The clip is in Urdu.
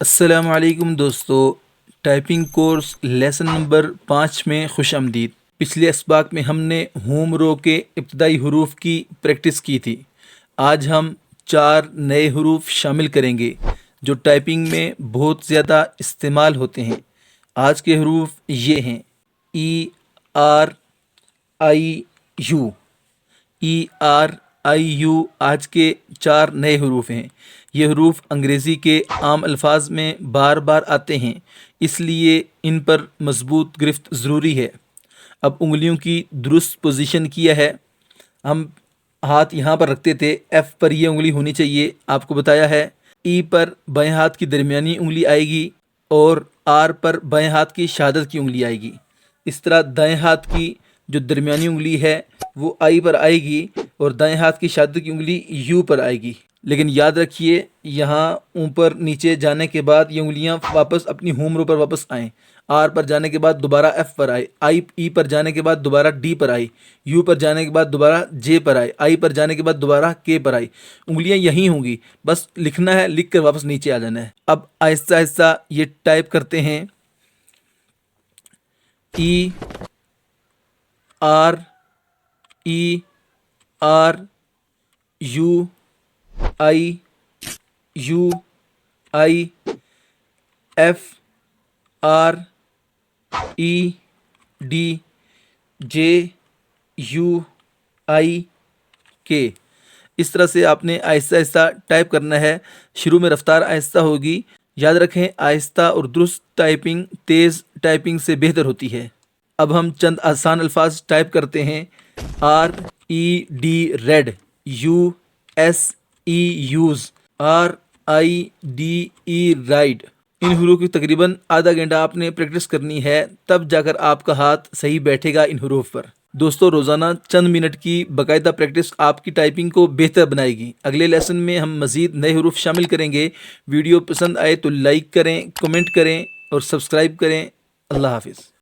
السلام علیکم دوستو، ٹائپنگ کورس لیسن نمبر 5 میں خوش آمدید۔ پچھلے اسباق میں ہم نے ہوم رو کے ابتدائی حروف کی پریکٹس کی تھی۔ آج ہم 4 نئے حروف شامل کریں گے جو ٹائپنگ میں بہت زیادہ استعمال ہوتے ہیں۔ آج کے حروف یہ ہیں: E are I you. E R I you آج کے 4 نئے حروف ہیں۔ یہ حروف انگریزی کے عام الفاظ میں بار بار آتے ہیں، اس لیے ان پر مضبوط گرفت ضروری ہے۔ اب انگلیوں کی درست پوزیشن کیا ہے، ہم ہاتھ یہاں پر رکھتے تھے، ایف پر یہ انگلی ہونی چاہیے، آپ کو بتایا ہے۔ ای پر بائیں ہاتھ کی درمیانی انگلی آئے گی اور آر پر بائیں ہاتھ کی شہادت کی انگلی آئے گی۔ اس طرح دائیں ہاتھ کی جو درمیانی انگلی ہے وہ آئی پر آئے گی اور دائیں ہاتھ کی شہادت کی انگلی یو پر آئے گی۔ لیکن یاد رکھیے، یہاں اوپر نیچے جانے کے بعد یہ انگلیاں واپس اپنی ہوم رو پر واپس آئیں۔ آر پر جانے کے بعد دوبارہ ایف پر آئے، ای پر جانے کے بعد دوبارہ ڈی پر آئی، یو پر جانے کے بعد دوبارہ جے پر آئے، آئی پر جانے کے بعد دوبارہ کے پر آئی۔ انگلیاں یہیں ہوں گی، بس لکھنا ہے، لکھ کر واپس نیچے آ جانا ہے۔ اب آہستہ آہستہ یہ ٹائپ کرتے ہیں: E R U I U I F R E D J U I K. اس طرح سے آپ نے آہستہ آہستہ ٹائپ کرنا ہے۔ شروع میں رفتار آہستہ ہوگی، یاد رکھیں آہستہ اور درست ٹائپنگ تیز ٹائپنگ سے بہتر ہوتی ہے۔ اب ہم چند آسان الفاظ ٹائپ کرتے ہیں: R E D red, U S E use, R I D E ride. ان حروف کی تقریباً آدھا گھنٹہ آپ نے پریکٹس کرنی ہے، تب جا کر آپ کا ہاتھ صحیح بیٹھے گا ان حروف پر۔ دوستو، روزانہ چند منٹ کی باقاعدہ پریکٹس آپ کی ٹائپنگ کو بہتر بنائے گی۔ اگلے لیسن میں ہم مزید نئے حروف شامل کریں گے۔ ویڈیو پسند آئے تو لائک کریں، کمنٹ کریں اور سبسکرائب کریں۔ اللہ حافظ۔